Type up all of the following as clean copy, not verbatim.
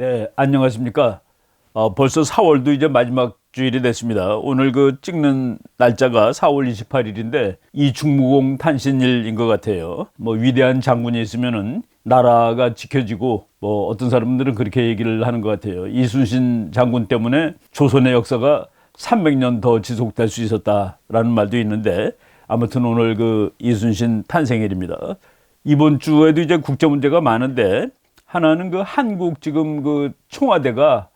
네, 안녕하십니까. 벌써 4월도 이제 마지막 주일이 됐습니다. 오늘 그 찍는 날짜가 4월 28일인데 이충무공 탄신일인 것 같아요. 뭐 위대한 장군이 있으면은 나라가 지켜지고 뭐 어떤 사람들은 그렇게 얘기를 하는 것 같아요. 이순신 장군 때문에 조선의 역사가 300년 더 지속될 수 있었다라는 말도 있는데 아무튼 오늘 그 이순신 탄생일입니다. 이번 주에도 이제 국제 문제가 많은데 하나는 그 한국 지금 그 청와대가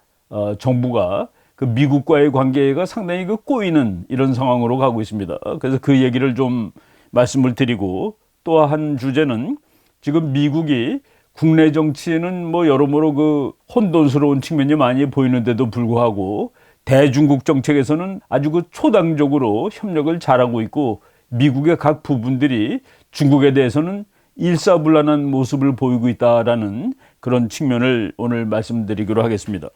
정부가 그 미국과의 관계가 상당히 그 꼬이는 이런 상황으로 가고 있습니다. 그래서 그 얘기를 좀 말씀을 드리고 또 한 주제는 지금 미국이 국내 정치에는 뭐 여러모로 그 혼돈스러운 측면이 많이 보이는데도 불구하고 대중국 정책에서는 아주 그 초당적으로 협력을 잘하고 있고 미국의 각 부분들이 중국에 대해서는 일사불란한 모습을 보이고 있다라는 그런 측면을 오늘 말씀드리기로 하겠습니다.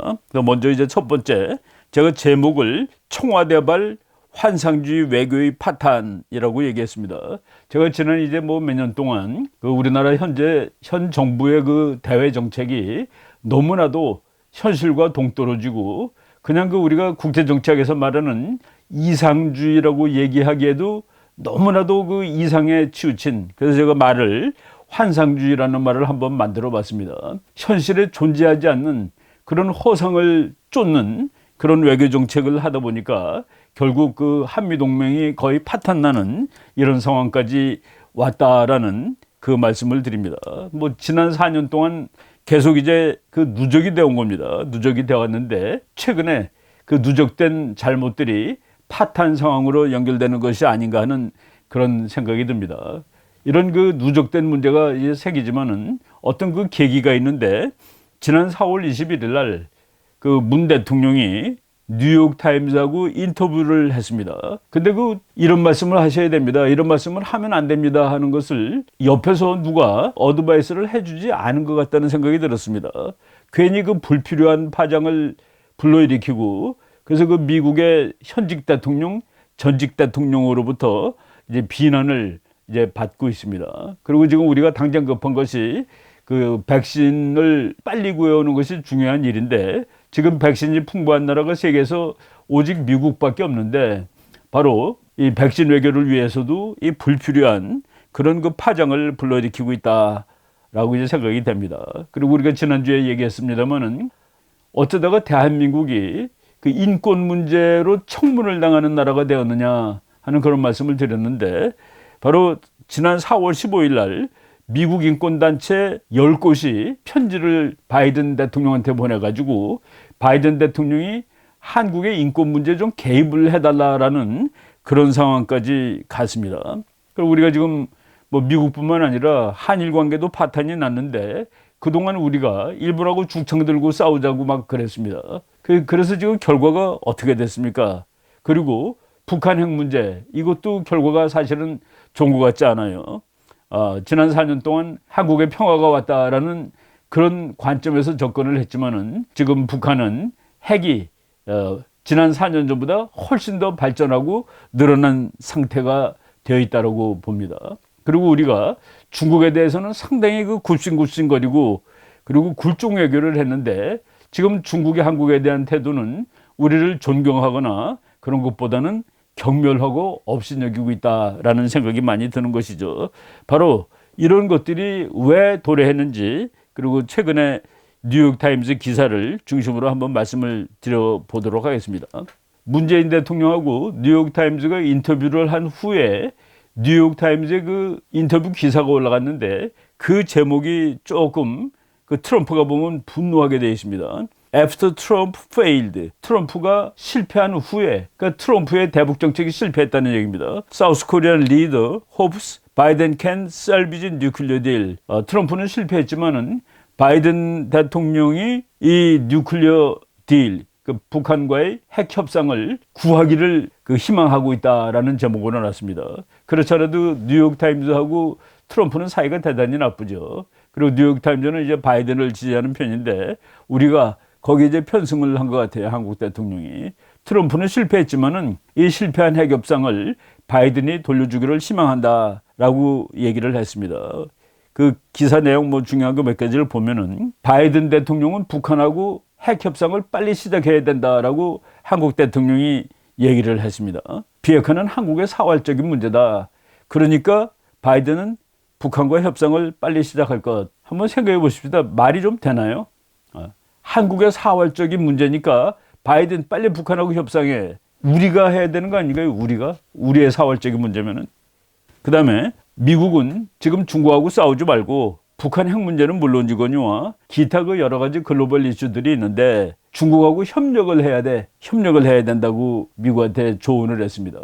먼저 이제 첫 번째, 제가 제목을 청와대발 환상주의 외교의 파탄이라고 얘기했습니다. 제가 지난 이제 뭐 몇 년 동안 그 우리나라 현 정부의 그 대외 정책이 너무나도 현실과 동떨어지고 그냥 그 우리가 국제 정책에서 말하는 이상주의라고 얘기하기에도 너무나도 그 이상에 치우친, 그래서 제가 말을 환상주의라는 말을 한번 만들어 봤습니다. 현실에 존재하지 않는 그런 허상을 쫓는 그런 외교 정책을 하다 보니까 결국 그 한미동맹이 거의 파탄나는 이런 상황까지 왔다라는 그 말씀을 드립니다. 뭐 지난 4년 동안 계속 이제 그 누적이 되어 온 겁니다. 누적이 되어 왔는데 최근에 그 누적된 잘못들이 파탄 상황으로 연결되는 것이 아닌가 하는 그런 생각이 듭니다. 이런 그 누적된 문제가 이제 생기지만은 어떤 그 계기가 있는데 지난 4월 21일 날 그 문 대통령이 뉴욕 타임즈하고 인터뷰를 했습니다. 근데 그 이런 말씀을 하셔야 됩니다. 이런 말씀을 하면 안 됩니다 하는 것을 옆에서 누가 어드바이스를 해주지 않은 것 같다는 생각이 들었습니다. 괜히 그 불필요한 파장을 불러일으키고 그래서 그 미국의 현직 대통령, 전직 대통령으로부터 이제 비난을 이제 받고 있습니다. 그리고 지금 우리가 당장 급한 것이 그 백신을 빨리 구해오는 것이 중요한 일인데 지금 백신이 풍부한 나라가 세계에서 오직 미국밖에 없는데 바로 이 백신 외교를 위해서도 이 불필요한 그런 그 파장을 불러일으키고 있다라고 이제 생각이 됩니다. 그리고 우리가 지난주에 얘기했습니다만은 어쩌다가 대한민국이 그 인권 문제로 청문을 당하는 나라가 되었느냐 하는 그런 말씀을 드렸는데 바로 지난 4월 15일 날 미국 인권단체 10곳이 편지를 바이든 대통령한테 보내가지고 바이든 대통령이 한국의 인권 문제에 좀 개입을 해달라라는 그런 상황까지 갔습니다. 그리고 우리가 지금 뭐 미국뿐만 아니라 한일 관계도 파탄이 났는데 그동안 우리가 일본하고 죽창 들고 싸우자고 막 그랬습니다. 그래서 지금 결과가 어떻게 됐습니까? 그리고 북한 핵 문제, 이것도 결과가 사실은 좋은 것 같지 않아요. 지난 4년 동안 한국의 평화가 왔다라는 그런 관점에서 접근을 했지만은 지금 북한은 핵이 지난 4년 전보다 훨씬 더 발전하고 늘어난 상태가 되어 있다고 봅니다. 그리고 우리가 중국에 대해서는 상당히 그 굽신굽신거리고 그리고 굴종 외교를 했는데 지금 중국이 한국에 대한 태도는 우리를 존경하거나 그런 것보다는 경멸하고 업신여기고 있다라는 생각이 많이 드는 것이죠. 바로 이런 것들이 왜 도래했는지 그리고 최근에 뉴욕타임즈 기사를 중심으로 한번 말씀을 드려보도록 하겠습니다. 문재인 대통령하고 뉴욕타임즈가 인터뷰를 한 후에 뉴욕타임즈의 그 인터뷰 기사가 올라갔는데 그 제목이 조금 그 트럼프가 보면 분노하게 되어 있습니다. After Trump failed. 트럼프가 실패한 후에, 그러니까 트럼프의 대북 정책이 실패했다는 얘기입니다. South Korean leader hopes Biden can salvage nuclear deal. 트럼프는 실패했지만은 바이든 대통령이 이 뉴클리어 딜, 그 북한과의 핵 협상을 구하기를 그 희망하고 있다라는 제목으로 나왔습니다. 그렇더라도 뉴욕타임즈하고 트럼프는 사이가 대단히 나쁘죠. 그리고 뉴욕타임즈는 이제 바이든을 지지하는 편인데 우리가 거기에 이제 편승을 한 것 같아요. 한국 대통령이. 트럼프는 실패했지만은 이 실패한 핵협상을 바이든이 돌려주기를 희망한다라고 얘기를 했습니다. 그 기사 내용 뭐 중요한 거 몇 가지를 보면은 바이든 대통령은 북한하고 핵 협상을 빨리 시작해야 된다라고 한국 대통령이 얘기를 했습니다. 비핵화는 한국의 사활적인 문제다. 그러니까 바이든은 북한과 협상을 빨리 시작할 것. 한번 생각해 보십시다. 말이 좀 되나요? 한국의 사활적인 문제니까 바이든 빨리 북한하고 협상해. 우리가 해야 되는 거 아닌가요? 우리의 사활적인 문제면은. 그 다음에 미국은 지금 중국하고 싸우지 말고 북한 핵 문제는 물론이거니와 기타 그 여러 가지 글로벌 이슈들이 있는데 중국하고 협력을 해야 돼. 협력을 해야 된다고 미국한테 조언을 했습니다.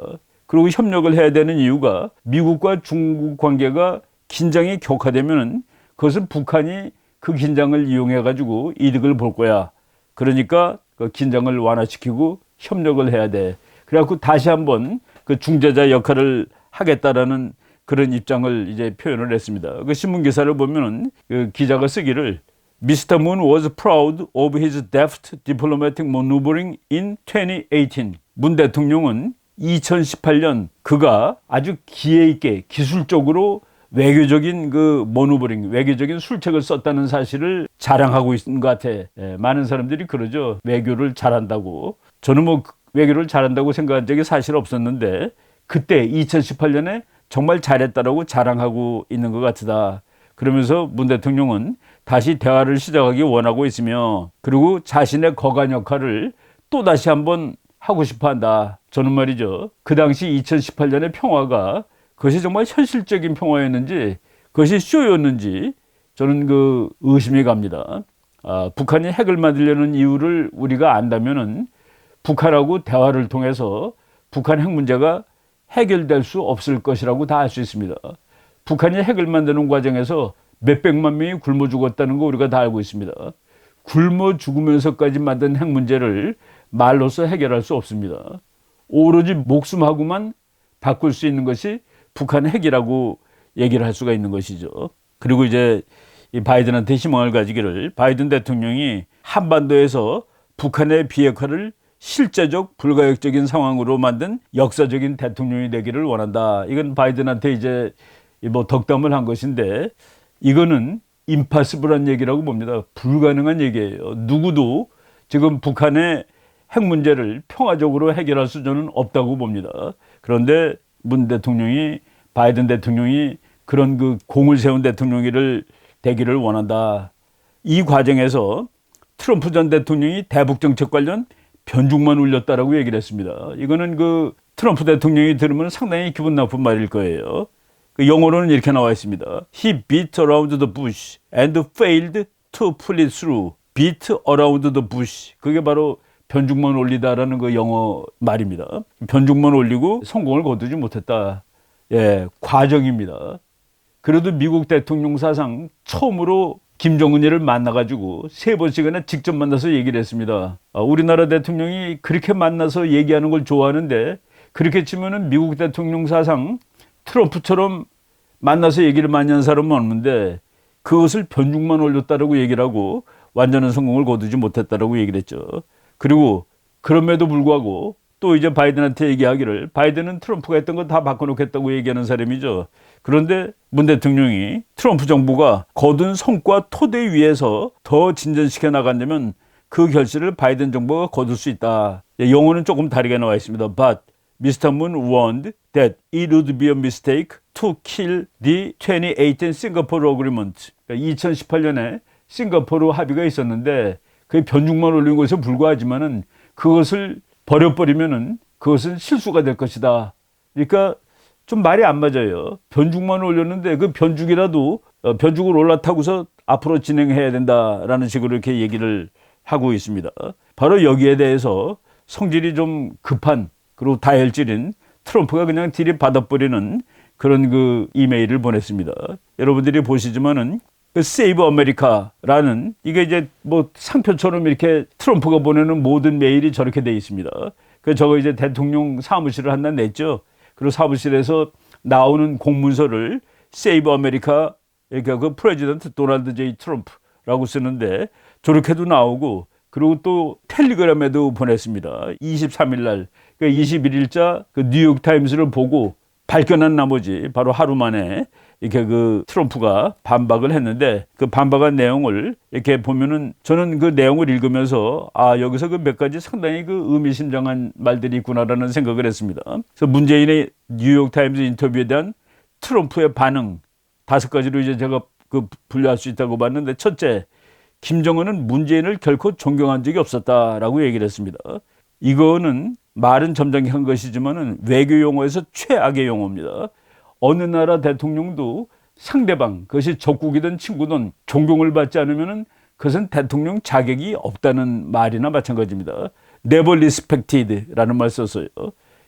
그리고 협력을 해야 되는 이유가 미국과 중국 관계가 긴장이 격화되면 그것은 북한이 그 긴장을 이용해 가지고 이득을 볼 거야. 그러니까 그 긴장을 완화시키고 협력을 해야 돼. 그래갖고 다시 한번 그 중재자 역할을 하겠다라는 그런 입장을 이제 표현을 했습니다. 그 신문 기사를 보면은 그 기자가 쓰기를 Mr. Moon was proud of his deft diplomatic maneuvering in 2018. 문 대통령은 2018년 그가 아주 기회 있게 기술적으로 외교적인 그 머누버링, 외교적인 술책을 썼다는 사실을 자랑하고 있는 것 같아. 많은 사람들이 그러죠. 외교를 잘한다고. 저는 뭐 외교를 잘한다고 생각한 적이 사실 없었는데 그때 2018년에 정말 잘했다라고 자랑하고 있는 것 같다. 그러면서 문 대통령은 다시 대화를 시작하기 원하고 있으며 그리고 자신의 거간 역할을 또 다시 한번 하고 싶어 한다. 저는 말이죠. 그 당시 2018년의 평화가 그것이 정말 현실적인 평화였는지 그것이 쇼였는지 저는 그 의심이 갑니다. 북한이 핵을 만들려는 이유를 우리가 안다면은 북한하고 대화를 통해서 북한 핵 문제가 해결될 수 없을 것이라고 다 알 수 있습니다. 북한이 핵을 만드는 과정에서 몇백만 명이 굶어 죽었다는 거 우리가 다 알고 있습니다. 굶어 죽으면서까지 만든 핵 문제를 말로서 해결할 수 없습니다. 오로지 목숨하고만 바꿀 수 있는 것이 북한 핵이라고 얘기를 할 수가 있는 것이죠. 그리고 이제 이 바이든한테 희망을 가지기를 바이든 대통령이 한반도에서 북한의 비핵화를 실제적 불가역적인 상황으로 만든 역사적인 대통령이 되기를 원한다. 이건 바이든한테 이제 뭐 덕담을 한 것인데 이거는 임파서블한 얘기라고 봅니다. 불가능한 얘기예요. 누구도 지금 북한의 핵 문제를 평화적으로 해결할 수준은 없다고 봅니다. 그런데 문 대통령이 바이든 대통령이 그런 그 공을 세운 대통령이 되기를 원한다. 이 과정에서 트럼프 전 대통령이 대북 정책 관련 변죽만 울렸다라고 얘기를 했습니다. 이거는 그 트럼프 대통령이 들으면 상당히 기분 나쁜 말일 거예요. 그 영어로는 이렇게 나와 있습니다. He beat around the bush and failed to pull it through. beat around the bush. 그게 바로 변죽만 올리다라는 그 영어 말입니다. 변죽만 올리고 성공을 거두지 못했다. 예, 과정입니다. 그래도 미국 대통령 사상 처음으로 김정은이를 만나가지고 3번씩이나 직접 만나서 얘기를 했습니다. 우리나라 대통령이 그렇게 만나서 얘기하는 걸 좋아하는데 그렇게 치면은 미국 대통령 사상 트럼프처럼 만나서 얘기를 많이 한 사람은 없는데 그것을 변죽만 올렸다라고 얘기를 하고 완전한 성공을 거두지 못했다라고 얘기를 했죠. 그리고 그럼에도 불구하고 또 이제 바이든한테 얘기하기를 바이든은 트럼프가 했던 거 다 바꿔놓겠다고 얘기하는 사람이죠. 그런데 문 대통령이 트럼프 정부가 거둔 성과 토대 위에서 더 진전시켜 나간다면 그 결실을 바이든 정부가 거둘 수 있다. 영어는 조금 다르게 나와 있습니다. But Mr. Moon warned that it would be a mistake to kill the 2018 Singapore Agreement. 2018년에 싱가포르 합의가 있었는데 그게 변죽만 올린 것에 불과하지만은 그것을 버려버리면은 그것은 실수가 될 것이다. 그러니까 좀 말이 안 맞아요. 변죽만 올렸는데 그 변죽이라도 변죽을 올라타고서 앞으로 진행해야 된다라는 식으로 이렇게 얘기를 하고 있습니다. 바로 여기에 대해서 성질이 좀 급한 그리고 다혈질인 트럼프가 그냥 들이받아버리는 그런 그 이메일을 보냈습니다. 여러분들이 보시지만은 그 세이브 아메리카라는 이게 이제 뭐 상표처럼 이렇게 트럼프가 보내는 모든 메일이 저렇게 돼 있습니다. 그 저거 이제 대통령 사무실을 하나 냈죠. 그리고 사무실에서 나오는 공문서를 세이브 아메리카 그러니까 그 프레지던트 도널드 제이 트럼프라고 쓰는데 저렇게도 나오고 그리고 또 텔레그램에도 보냈습니다. 23일 날 그러니까 21일자 그 뉴욕 타임스를 보고 발견한 나머지 바로 하루 만에 이렇게 그 트럼프가 반박을 했는데 그 반박한 내용을 이렇게 보면은 저는 그 내용을 읽으면서 여기서 그 몇 가지 상당히 그 의미심장한 말들이 있구나라는 생각을 했습니다. 그래서 문재인의 뉴욕타임즈 인터뷰에 대한 트럼프의 반응 5가지로 이제 제가 그 분류할 수 있다고 봤는데, 첫째, 김정은은 문재인을 결코 존경한 적이 없었다라고 얘기를 했습니다. 이거는 말은 점잖게 한 것이지만은 외교 용어에서 최악의 용어입니다. 어느 나라 대통령도 상대방, 그것이 적국이든 친구든 존경을 받지 않으면은 그것은 대통령 자격이 없다는 말이나 마찬가지입니다. Never respected라는 말 썼어요.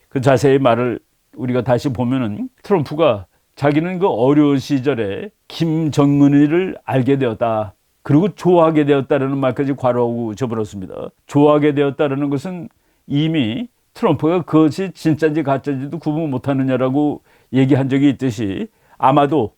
그 자세히 말을 우리가 다시 보면은 트럼프가 자기는 그 어려운 시절에 김정은이를 알게 되었다. 그리고 좋아하게 되었다라는 말까지 괄호하고 접어넣습니다. 좋아하게 되었다라는 것은 이미 트럼프가 그것이 진짜인지 가짜인지도 구분 못하느냐라고 얘기한 적이 있듯이 아마도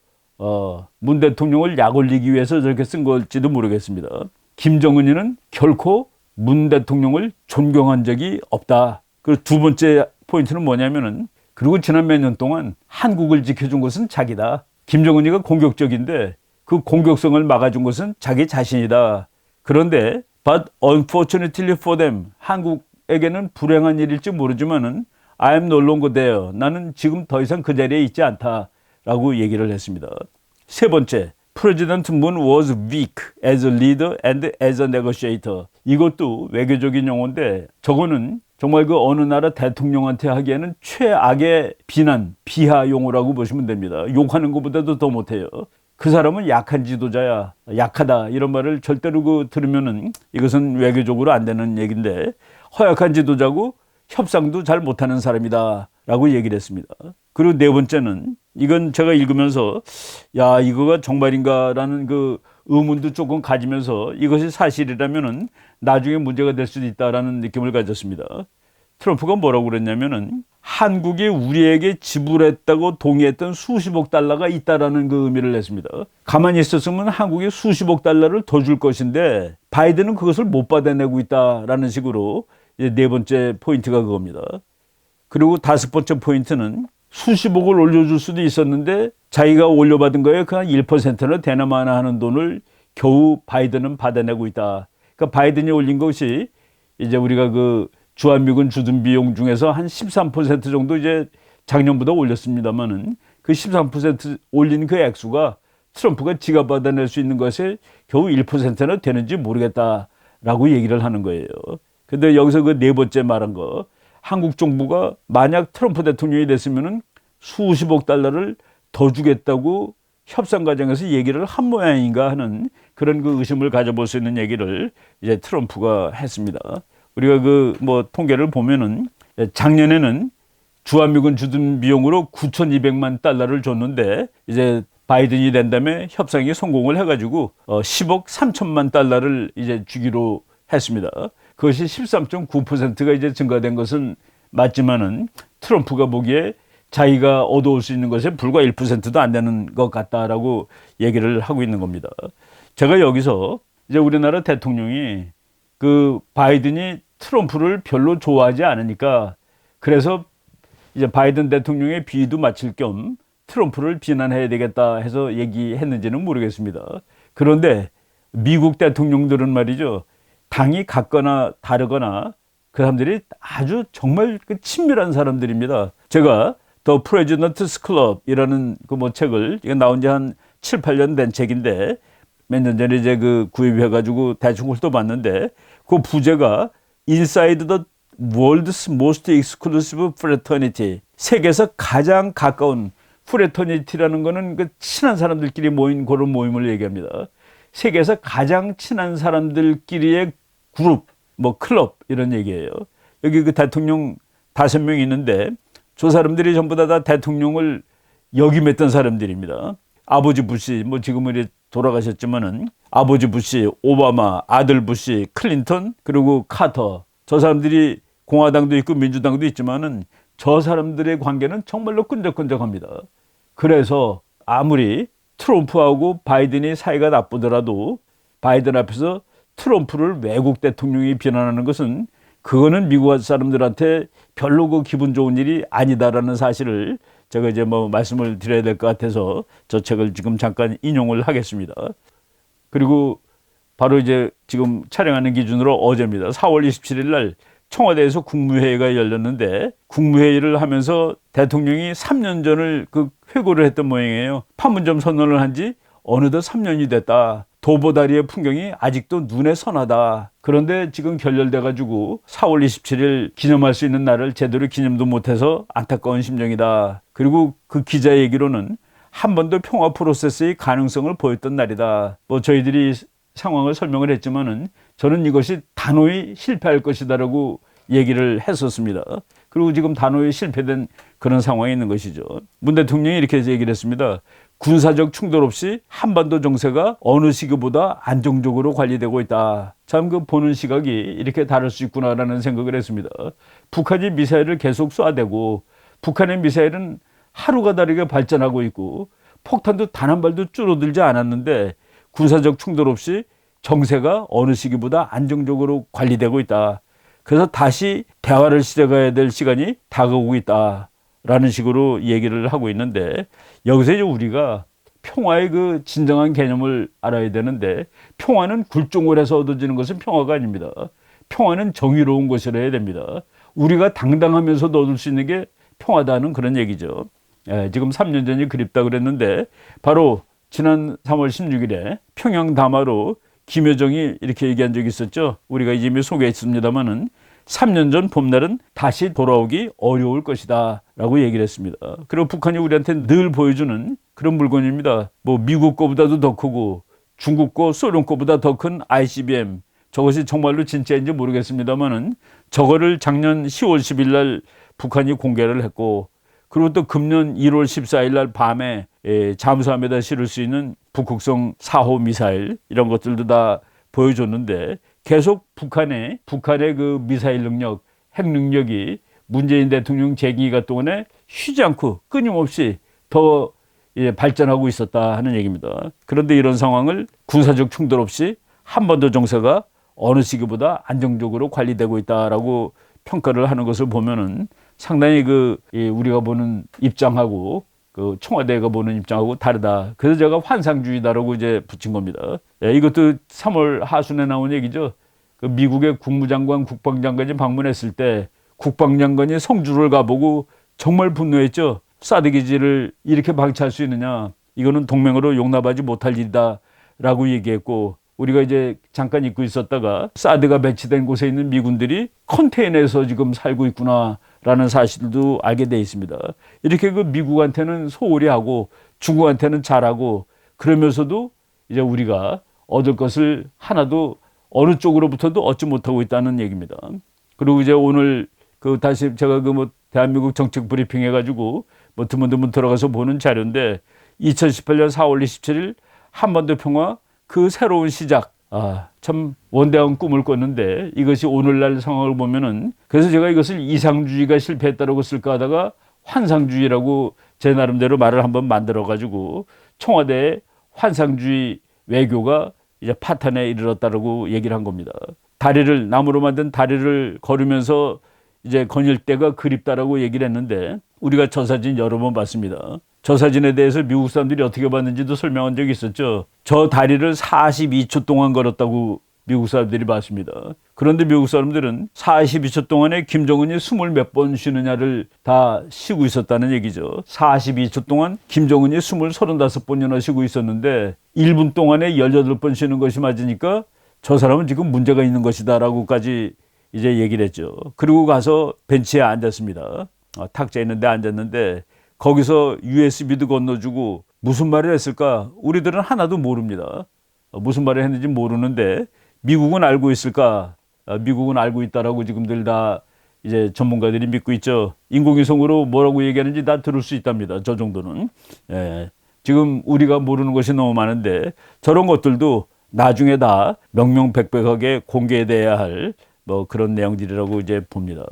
문 대통령을 약 올리기 위해서 저렇게 쓴 걸지도 모르겠습니다. 김정은이는 결코 문 대통령을 존경한 적이 없다. 그리고 두 번째 포인트는 뭐냐면은, 그리고 지난 몇 년 동안 한국을 지켜준 것은 자기다. 김정은이가 공격적인데 그 공격성을 막아준 것은 자기 자신이다. 그런데 but unfortunately for them, 한국에게는 불행한 일일지 모르지만은 I am no longer there. 나는 지금 더 이상 그 자리에 있지 않다라고 얘기를 했습니다. 세 번째, President Moon was weak as a leader and as a negotiator. 이것도 외교적인 용어인데 저거는 정말 그 어느 나라 대통령한테 하기에는 최악의 비난, 비하 용어라고 보시면 됩니다. 욕하는 것보다도 더 못해요. 그 사람은 약한 지도자야, 약하다, 이런 말을 절대로 그 들으면은 이것은 외교적으로 안 되는 얘기인데, 허약한 지도자고 협상도 잘 못하는 사람이다 라고 얘기를 했습니다. 그리고 네 번째는, 이건 제가 읽으면서 이거가 정말인가라는 그 의문도 조금 가지면서 이것이 사실이라면은 나중에 문제가 될 수도 있다라는 느낌을 가졌습니다. 트럼프가 뭐라고 그랬냐면은 한국이 우리에게 지불했다고 동의했던 수십억 달러가 있다라는 그 의미를 냈습니다. 가만히 있었으면 한국이 수십억 달러를 더 줄 것인데 바이든은 그것을 못 받아내고 있다라는 식으로 네 번째 포인트가 그겁니다. 그리고 다섯 번째 포인트는 수십억을 올려줄 수도 있었는데 자기가 올려받은 거에 그냥 1%나 되나마나 하는 돈을 겨우 바이든은 받아내고 있다. 그러니까 바이든이 올린 것이 이제 우리가 그 주한미군 주둔 비용 중에서 한 13% 정도 이제 작년보다 올렸습니다만은 그 13% 올린 그 액수가 트럼프가 지가 받아낼 수 있는 것에 겨우 1%나 되는지 모르겠다라고 얘기를 하는 거예요. 근데 여기서 그 네 번째 말한 거, 한국 정부가 만약 트럼프 대통령이 됐으면은 수십억 달러를 더 주겠다고 협상 과정에서 얘기를 한 모양인가 하는 그런 그 의심을 가져볼 수 있는 얘기를 이제 트럼프가 했습니다. 우리가 그 뭐 통계를 보면은 작년에는 주한미군 주둔 비용으로 9,200만 달러를 줬는데 이제 바이든이 된 다음에 협상이 성공을 해가지고 10억 3천만 달러를 이제 주기로 했습니다. 그것이 13.9%가 이제 증가된 것은 맞지만은 트럼프가 보기에 자기가 얻어올 수 있는 것에 불과 1%도 안 되는 것 같다라고 얘기를 하고 있는 겁니다. 제가 여기서 이제 우리나라 대통령이 그 바이든이 트럼프를 별로 좋아하지 않으니까 그래서 이제 바이든 대통령의 비위도 맞출 겸 트럼프를 비난해야 되겠다 해서 얘기했는지는 모르겠습니다. 그런데 미국 대통령들은 말이죠, 당이 같거나 다르거나 그 사람들이 아주 정말 그 친밀한 사람들입니다. 제가 더 프레지던트스 클럽이라는 그 뭐 책을, 이게 나온 지 한 7, 8년 된 책인데 몇 년 전에 이제 그 구입해가지고 대충 훑어봤는데 그 부제가 Inside the World's Most Exclusive Fraternity, 세계에서 가장 가까운 프레터니티라는 거는 그 친한 사람들끼리 모인 그런 모임을 얘기합니다. 세계에서 가장 친한 사람들끼리의 그룹, 뭐 클럽 이런 얘기예요. 여기 그 대통령 5명 있는데 저 사람들이 전부 다 대통령을 역임했던 사람들입니다. 아버지 부시, 뭐 지금은 돌아가셨지만은 아버지 부시, 오바마, 아들 부시, 클린턴, 그리고 카터. 저 사람들이 공화당도 있고 민주당도 있지만은 저 사람들의 관계는 정말로 끈적끈적합니다. 그래서 아무리 트럼프하고 바이든이 사이가 나쁘더라도 바이든 앞에서 트럼프를 외국 대통령이 비난하는 것은 그거는 미국 사람들한테 별로 그 기분 좋은 일이 아니다라는 사실을 제가 이제 뭐 말씀을 드려야 될 것 같아서 저 책을 지금 잠깐 인용을 하겠습니다. 그리고 바로 이제 지금 촬영하는 기준으로 어제입니다. 4월 27일 날 청와대에서 국무회의가 열렸는데 국무회의를 하면서 대통령이 3년 전을 그 회고를 했던 모양이에요. 판문점 선언을 한 지 어느덧 3년이 됐다. 도보다리의 풍경이 아직도 눈에 선하다. 그런데 지금 결렬돼 가지고 4월 27일 기념할 수 있는 날을 제대로 기념도 못해서 안타까운 심정이다. 그리고 그 기자 얘기로는 한 번 더 평화 프로세스의 가능성을 보였던 날이다. 뭐 저희들이 상황을 설명을 했지만은 저는 이것이 단호히 실패할 것이다라고 얘기를 했었습니다. 그리고 지금 단호히 실패된 그런 상황이 있는 것이죠. 문 대통령이 이렇게 얘기를 했습니다. 군사적 충돌 없이 한반도 정세가 어느 시기보다 안정적으로 관리되고 있다. 참 그 보는 시각이 이렇게 다를 수 있구나라는 생각을 했습니다. 북한이 미사일을 계속 쏴대고 북한의 미사일은 하루가 다르게 발전하고 있고 폭탄도 단 한 발도 줄어들지 않았는데 군사적 충돌 없이 정세가 어느 시기보다 안정적으로 관리되고 있다. 그래서 다시 대화를 시작해야 될 시간이 다가오고 있다라는 식으로 얘기를 하고 있는데 여기서 이제 우리가 평화의 그 진정한 개념을 알아야 되는데 평화는 굴종을 해서 얻어지는 것은 평화가 아닙니다. 평화는 정의로운 것이라 해야 됩니다. 우리가 당당하면서도 얻을 수 있는 게 평화다는 그런 얘기죠. 지금 3년 전이 그립다 그랬는데 바로 지난 3월 16일에 평양 담화로 김여정이 이렇게 얘기한 적이 있었죠. 우리가 이미 소개했습니다마는 3년 전 봄날은 다시 돌아오기 어려울 것이다 라고 얘기를 했습니다. 그리고 북한이 우리한테 늘 보여주는 그런 물건입니다. 뭐 미국 거보다도 더 크고 중국 거, 소련 거보다 더 큰 ICBM, 저것이 정말로 진짜인지 모르겠습니다마는 저거를 작년 10월 10일 날 북한이 공개를 했고 그리고 또 금년 1월 14일 날 밤에 잠수함에다 실을 수 있는 북극성 4호 미사일 이런 것들도 다 보여줬는데 계속 북한의 그 미사일 능력, 핵 능력이 문재인 대통령 재임기간 동안에 쉬지 않고 끊임없이 더 발전하고 있었다 하는 얘기입니다. 그런데 이런 상황을 군사적 충돌 없이 한반도 정세가 어느 시기보다 안정적으로 관리되고 있다라고 평가를 하는 것을 보면은 상당히 우리가 보는 입장하고 그 청와대가 보는 입장하고 다르다. 그래서 제가 환상주의다라고 이제 붙인 겁니다. 이것도 3월 하순에 나온 얘기죠. 그 미국의 국무장관, 국방장관이 방문했을 때 국방장관이 성주를 가보고 정말 분노했죠. 사드 기지를 이렇게 방치할 수 있느냐? 이거는 동맹으로 용납하지 못할 일이다라고 얘기했고 우리가 이제 잠깐 잊고 있었다가 사드가 배치된 곳에 있는 미군들이 컨테이너에서 지금 살고 있구나라는 사실도 알게 돼 있습니다. 이렇게 그 미국한테는 소홀히 하고 중국한테는 잘하고 그러면서도 이제 우리가 얻을 것을 하나도 어느 쪽으로부터도 얻지 못하고 있다는 얘기입니다. 그리고 이제 오늘 다시 제가 대한민국 정책 브리핑 해가지고 드문드문 들어가서 보는 자료인데 2018년 4월 27일 한반도 평화 그 새로운 시작. 참 원대한 꿈을 꿨는데 이것이 오늘날 상황을 보면은 그래서 제가 이것을 이상주의가 실패했다라고 쓸까 하다가 환상주의라고 제 나름대로 말을 한번 만들어 가지고 청와대의 환상주의 외교가 이제 파탄에 이르렀다라고 얘기를 한 겁니다. 나무로 만든 다리를 걸으면서 이제 거닐 때가 그립다라고 얘기를 했는데 우리가 저 사진 여러 번 봤습니다. 저 사진에 대해서 미국 사람들이 어떻게 봤는지도 설명한 적이 있었죠. 저 다리를 42초 동안 걸었다고 미국 사람들이 봤습니다. 그런데 미국 사람들은 42초 동안에 김정은이 20몇 번 쉬느냐를 다 쉬고 있었다는 얘기죠. 42초 동안 김정은이 35번이나 쉬고 있었는데 1분 동안에 18번 쉬는 것이 맞으니까 저 사람은 지금 문제가 있는 것이다라고까지 이제 얘기를 했죠. 그리고 가서 벤치에 앉았습니다. 탁자 있는데 앉았는데 거기서 USB도 건너주고 무슨 말을 했을까? 우리들은 하나도 모릅니다. 무슨 말을 했는지 모르는데 미국은 알고 있을까? 미국은 알고 있다라고 지금들 다 이제 전문가들이 믿고 있죠. 인공위성으로 뭐라고 얘기하는지 다 들을 수 있답니다. 저 정도는. 지금 우리가 모르는 것이 너무 많은데 저런 것들도 나중에 다 명명백백하게 공개돼야 할 그런 내용들이라고 이제 봅니다.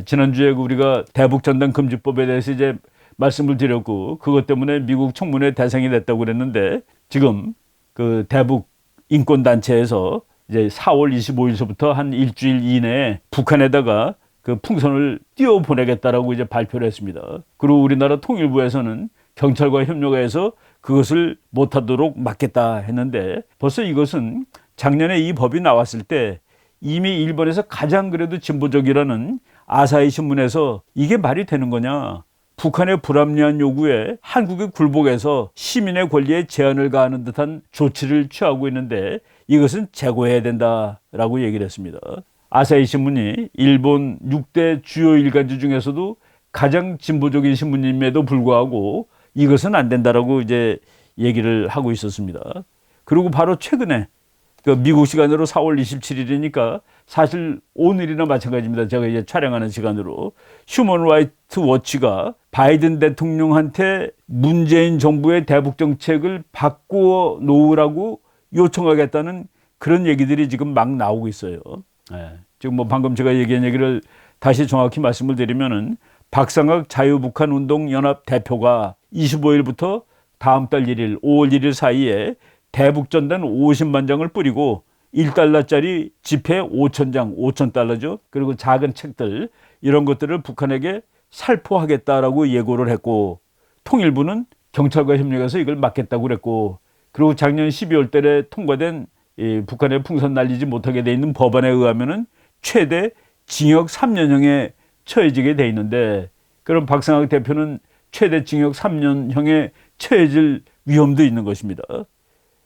지난주에 우리가 대북전단 금지법에 대해서 이제 말씀을 드렸고 그것 때문에 미국 청문회 대상이 됐다고 그랬는데 지금 그 대북 인권단체에서 이제 4월 25일서부터 한 일주일 이내에 북한에다가 그 풍선을 띄워 보내겠다라고 이제 발표를 했습니다. 그리고 우리나라 통일부에서는 경찰과 협력해서 그것을 못하도록 막겠다 했는데 벌써 이것은 작년에 이 법이 나왔을 때 이미 일본에서 가장 그래도 진보적이라는 아사히 신문에서 이게 말이 되는 거냐. 북한의 불합리한 요구에 한국이 굴복해서 시민의 권리에 제한을 가하는 듯한 조치를 취하고 있는데 이것은 재고해야 된다라고 얘기를 했습니다. 아사히 신문이 일본 6대 주요 일간지 중에서도 가장 진보적인 신문임에도 불구하고 이것은 안 된다라고 이제 얘기를 하고 있었습니다. 그리고 바로 최근에 그 미국 시간으로 4월 27일이니까 사실 오늘이나 마찬가지입니다. 제가 이제 촬영하는 시간으로 휴먼 라이트 워치가 바이든 대통령한테 문재인 정부의 대북 정책을 바꾸어 놓으라고 요청하겠다는 그런 얘기들이 지금 막 나오고 있어요. 지금 뭐 방금 제가 얘기한 얘기를 다시 정확히 말씀을 드리면은 박상학 자유북한운동연합 대표가 25일부터 다음 달 1일, 5월 1일 사이에 대북전단 50만 장을 뿌리고 1달러짜리 지폐 5,000장, 5,000달러죠. 그리고 작은 책들 이런 것들을 북한에게 살포하겠다라고 예고를 했고 통일부는 경찰과 협력해서 이걸 막겠다고 그랬고 그리고 작년 12월 달에 통과된 북한의 풍선 날리지 못하게 돼 있는 법안에 의하면은 최대 징역 3년형에 처해지게 돼 있는데 그럼 박상학 대표는 최대 징역 3년형에 처해질 위험도 있는 것입니다.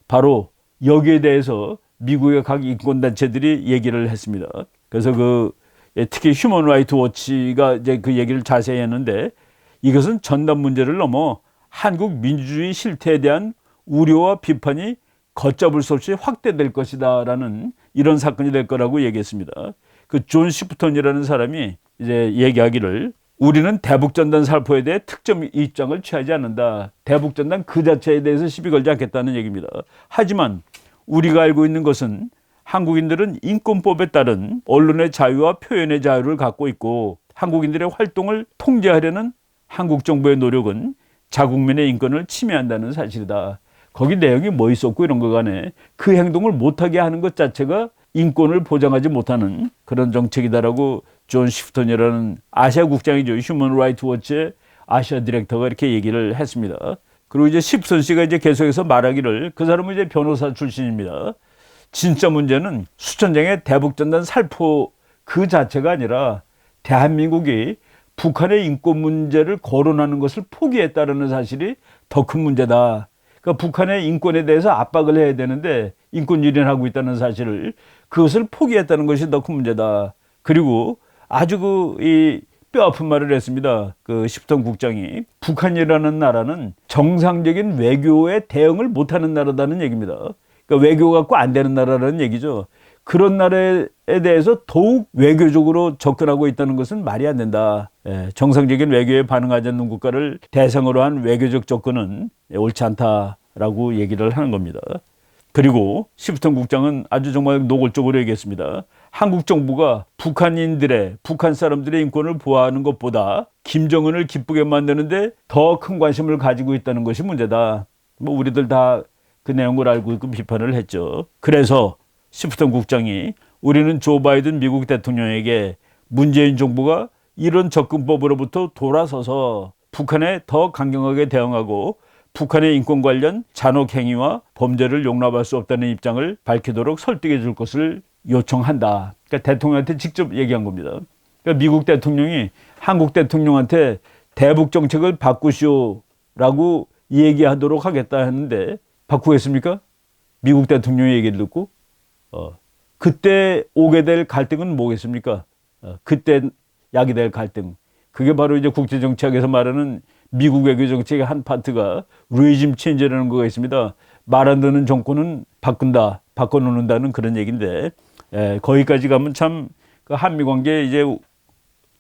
바로 여기에 대해서 미국의 각 인권단체들이 얘기를 했습니다. 그래서 특히 휴먼 라이트 워치가 이제 그 얘기를 자세히 했는데 이것은 전단 문제를 넘어 한국 민주주의 실태에 대한 우려와 비판이 걷잡을 수 없이 확대될 것이다라는 이런 사건이 될 거라고 얘기했습니다. 그 존 시프턴이라는 사람이 이제 얘기하기를 우리는 대북전단 살포에 대해 특정 입장을 취하지 않는다. 대북전단 그 자체에 대해서 시비 걸지 않겠다는 얘기입니다. 하지만 우리가 알고 있는 것은 한국인들은 인권법에 따른 언론의 자유와 표현의 자유를 갖고 있고 한국인들의 활동을 통제하려는 한국 정부의 노력은 자국민의 인권을 침해한다는 사실이다. 거기 내용이 뭐 있었고 이런 거 간에 그 행동을 못하게 하는 것 자체가 인권을 보장하지 못하는 그런 정책이다라고 존 시프턴이라는 아시아 국장이죠. 휴먼 라이트 워치의 아시아 디렉터가 이렇게 얘기를 했습니다. 그리고 이제 시프턴 씨가 이제 계속해서 말하기를 그 사람은 이제 변호사 출신입니다. 진짜 문제는 수천 장의 대북전단 살포 그 자체가 아니라 대한민국이 북한의 인권 문제를 거론하는 것을 포기했다는 사실이 더 큰 문제다. 그러니까 북한의 인권에 대해서 압박을 해야 되는데 인권 유린하고 있다는 사실을 그것을 포기했다는 것이 더 큰 문제다. 그리고 아주 이 뼈아픈 말을 했습니다. 그 시프턴 국장이 북한이라는 나라는 정상적인 외교에 대응을 못하는 나라다는 얘기입니다. 그러니까 외교 갖고 안 되는 나라라는 얘기죠. 그런 나라에 대해서 더욱 외교적으로 접근하고 있다는 것은 말이 안 된다. 정상적인 외교에 반응하지 않는 국가를 대상으로 한 외교적 접근은 옳지 않다라고 얘기를 하는 겁니다. 그리고 시프턴 국장은 아주 정말 노골적으로 얘기했습니다. 한국 정부가 북한인들의, 북한 사람들의 인권을 보호하는 것보다 김정은을 기쁘게 만드는데 더 큰 관심을 가지고 있다는 것이 문제다. 뭐 우리들 다 그 내용을 알고 있고 비판을 했죠. 그래서 시프턴 국장이 우리는 조 바이든 미국 대통령에게 문재인 정부가 이런 접근법으로부터 돌아서서 북한에 더 강경하게 대응하고 북한의 인권 관련 잔혹 행위와 범죄를 용납할 수 없다는 입장을 밝히도록 설득해 줄 것을 요청한다. 그러니까 대통령한테 직접 얘기한 겁니다. 그러니까 미국 대통령이 한국 대통령한테 대북 정책을 바꾸시오라고 얘기하도록 하겠다 했는데 바꾸겠습니까? 미국 대통령의 얘기를 듣고 그때 오게 될 갈등은 뭐겠습니까? 그때 야기될 갈등. 그게 바로 이제 국제정치학에서 말하는 미국 외교 정책의 한 파트가 레짐 체인지라는 거가 있습니다. 말 안 듣는 정권은 바꾼다, 바꿔놓는다는 그런 얘기인데 거기까지 가면 참 그 한미 관계 이제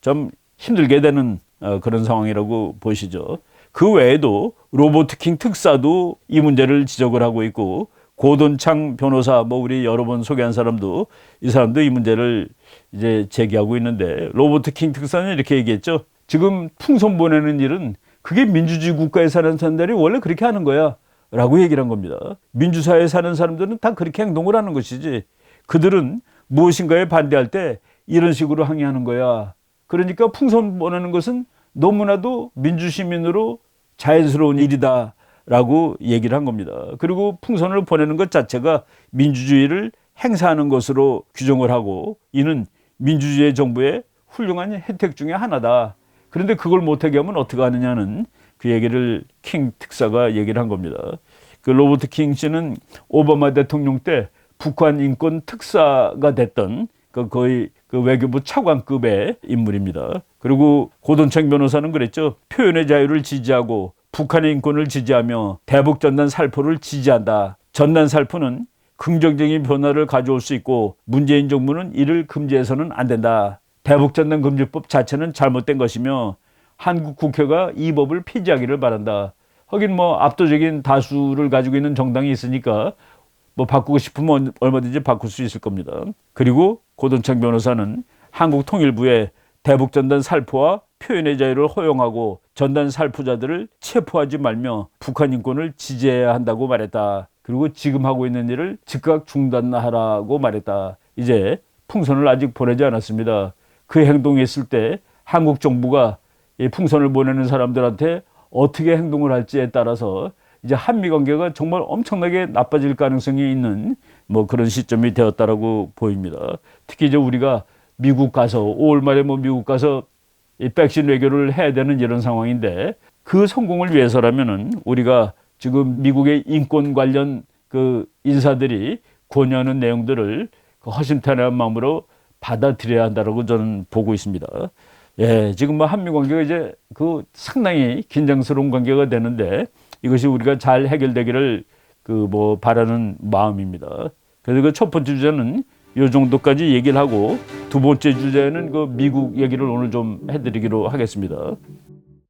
좀 힘들게 되는 그런 상황이라고 보시죠. 그 외에도 로버트킹 특사도 이 문제를 지적을 하고 있고 고돈창 변호사 뭐 우리 여러 번 소개한 사람도 이 사람도 이 문제를 이제 제기하고 있는데 로버트킹 특사는 이렇게 얘기했죠. 지금 풍선 보내는 일은 그게 민주주의 국가에 사는 사람들이 원래 그렇게 하는 거야 라고 얘기를 한 겁니다. 민주사회에 사는 사람들은 다 그렇게 행동을 하는 것이지 그들은 무엇인가에 반대할 때 이런 식으로 항의하는 거야 그러니까 풍선 보내는 것은 너무나도 민주시민으로 자연스러운 일이다라고 얘기를 한 겁니다. 그리고 풍선을 보내는 것 자체가 민주주의를 행사하는 것으로 규정을 하고 이는 민주주의 정부의 훌륭한 혜택 중에 하나다. 그런데 그걸 못하게 하면 어떻게 하느냐는 그 얘기를 킹 특사가 얘기를 한 겁니다. 그 로버트 킹 씨는 오바마 대통령 때 북한 인권 특사가 됐던 거의 그 외교부 차관급의 인물입니다. 그리고 고돈창 변호사는 그랬죠. 표현의 자유를 지지하고 북한의 인권을 지지하며 대북 전단 살포를 지지한다. 전단 살포는 긍정적인 변화를 가져올 수 있고 문재인 정부는 이를 금지해서는 안 된다. 대북 전단 금지법 자체는 잘못된 것이며 한국 국회가 이 법을 폐지하기를 바란다. 하긴 뭐 압도적인 다수를 가지고 있는 정당이 있으니까 뭐 바꾸고 싶으면 얼마든지 바꿀 수 있을 겁니다. 그리고 고돈창 변호사는 한국 통일부에 대북 전단 살포와 표현의 자유를 허용하고 전단 살포자들을 체포하지 말며 북한 인권을 지지해야 한다고 말했다. 그리고 지금 하고 있는 일을 즉각 중단하라고 말했다. 이제 풍선을 아직 보내지 않았습니다. 그 행동했을 때 한국 정부가 이 풍선을 보내는 사람들한테 어떻게 행동을 할지에 따라서 이제 한미 관계가 정말 엄청나게 나빠질 가능성이 있는 뭐 그런 시점이 되었다라고 보입니다. 특히 이제 우리가 미국 가서 5월 말에 뭐 미국 가서 이 백신 외교를 해야 되는 이런 상황인데 그 성공을 위해서라면은 우리가 지금 미국의 인권 관련 그 인사들이 권유하는 내용들을 그 허심탄회한 마음으로 받아들여야 한다라고 저는 보고 있습니다. 예, 지금 뭐 한미 관계가 이제 그 상당히 긴장스러운 관계가 되는데 이것이 우리가 잘 해결되기를 그 뭐 바라는 마음입니다. 그래서 그 첫 번째 주제는 이 정도까지 얘기를 하고 두 번째 주제는 그 미국 얘기를 오늘 좀 해드리기로 하겠습니다.